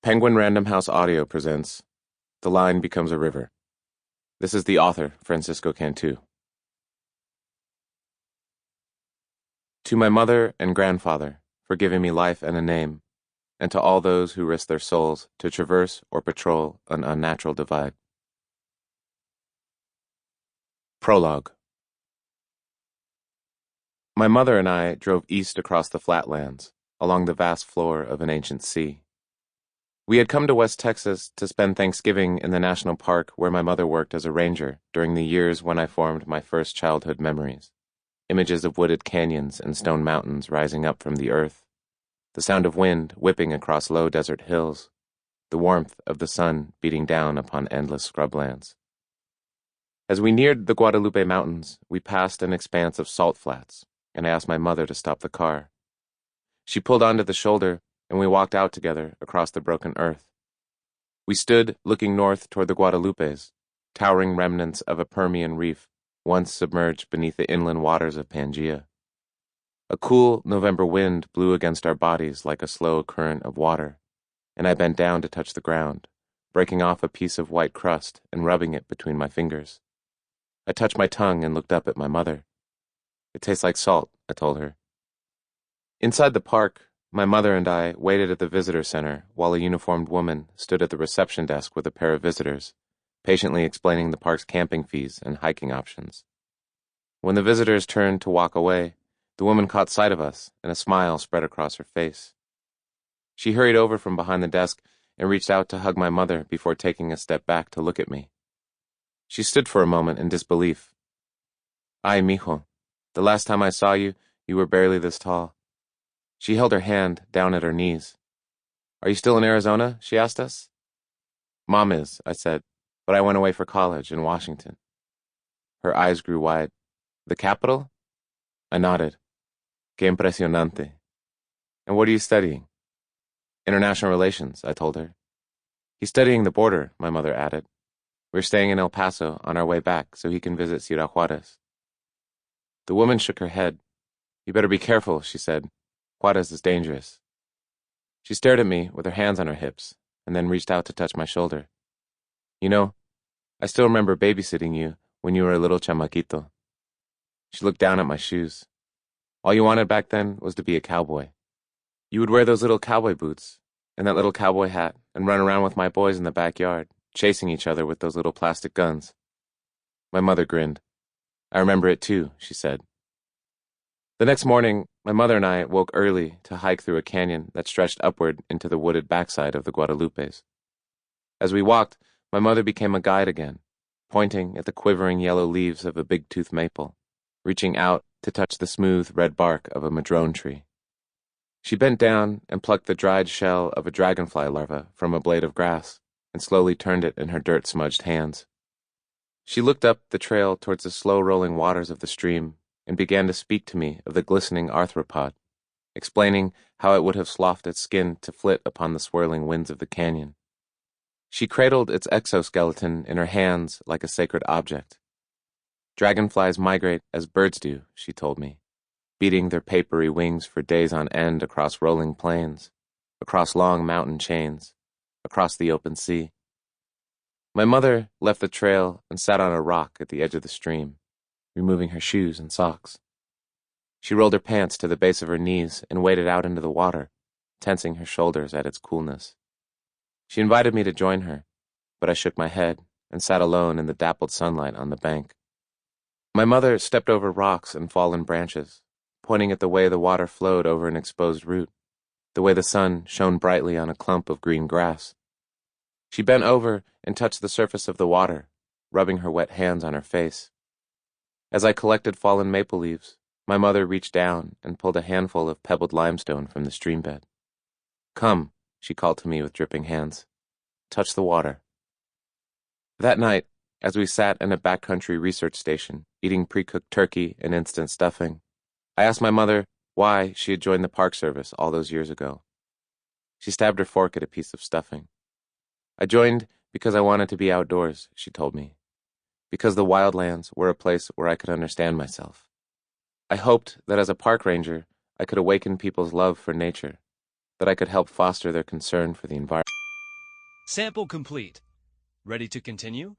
Penguin Random House Audio presents The Line Becomes a River. This is the author, Francisco Cantú. To my mother and grandfather for giving me life and a name, and to all those who risk their souls to traverse or patrol an unnatural divide. Prologue. My mother and I drove east across the flatlands, along the vast floor of an ancient sea. We had come to West Texas to spend Thanksgiving in the national park where my mother worked as a ranger during the years when I formed my first childhood memories. Images of wooded canyons and stone mountains rising up from the earth, the sound of wind whipping across low desert hills, the warmth of the sun beating down upon endless scrublands. As we neared the Guadalupe Mountains, we passed an expanse of salt flats, and I asked my mother to stop the car. She pulled onto the shoulder, and we walked out together across the broken earth. We stood looking north toward the Guadalupes, towering remnants of a Permian reef once submerged beneath the inland waters of Pangaea. A cool November wind blew against our bodies like a slow current of water, and I bent down to touch the ground, breaking off a piece of white crust and rubbing it between my fingers. I touched my tongue and looked up at my mother. "It tastes like salt," I told her. Inside the park, my mother and I waited at the visitor center while a uniformed woman stood at the reception desk with a pair of visitors, patiently explaining the park's camping fees and hiking options. When the visitors turned to walk away, the woman caught sight of us, and a smile spread across her face. She hurried over from behind the desk and reached out to hug my mother before taking a step back to look at me. She stood for a moment in disbelief. "Ay, mijo, the last time I saw you, you were barely this tall." She held her hand down at her knees. "Are you still in Arizona?" she asked us. "Mom is," I said, "but I went away for college in Washington." Her eyes grew wide. "The capital?" I nodded. "Qué impresionante. And what are you studying?" "International relations," I told her. "He's studying the border," my mother added. "We're staying in El Paso on our way back so he can visit Ciudad Juarez." The woman shook her head. "You better be careful," she said. "Juarez is dangerous." She stared at me with her hands on her hips, and then reached out to touch my shoulder. "You know, I still remember babysitting you when you were a little chamaquito." She looked down at my shoes. "All you wanted back then was to be a cowboy. You would wear those little cowboy boots and that little cowboy hat and run around with my boys in the backyard, chasing each other with those little plastic guns." My mother grinned. "I remember it too," she said. The next morning, my mother and I woke early to hike through a canyon that stretched upward into the wooded backside of the Guadalupes. As we walked, my mother became a guide again, pointing at the quivering yellow leaves of a big-tooth maple, reaching out to touch the smooth red bark of a madrone tree. She bent down and plucked the dried shell of a dragonfly larva from a blade of grass and slowly turned it in her dirt-smudged hands. She looked up the trail towards the slow-rolling waters of the stream and began to speak to me of the glistening arthropod, explaining how it would have sloughed its skin to flit upon the swirling winds of the canyon. She cradled its exoskeleton in her hands like a sacred object. "Dragonflies migrate as birds do," she told me, beating their papery wings for days on end across rolling plains, across long mountain chains, across the open sea. My mother left the trail and sat on a rock at the edge of the stream, removing her shoes and socks. She rolled her pants to the base of her knees and waded out into the water, tensing her shoulders at its coolness. She invited me to join her, but I shook my head and sat alone in the dappled sunlight on the bank. My mother stepped over rocks and fallen branches, pointing at the way the water flowed over an exposed root, the way the sun shone brightly on a clump of green grass. She bent over and touched the surface of the water, rubbing her wet hands on her face. As I collected fallen maple leaves, my mother reached down and pulled a handful of pebbled limestone from the streambed. "Come," she called to me with dripping hands. "Touch the water." That night, as we sat in a backcountry research station, eating pre-cooked turkey and instant stuffing, I asked my mother why she had joined the Park Service all those years ago. She stabbed her fork at a piece of stuffing. "I joined because I wanted to be outdoors," she told me. "Because the wildlands were a place where I could understand myself. I hoped that as a park ranger, I could awaken people's love for nature, that I could help foster their concern for the environment." Sample complete. Ready to continue?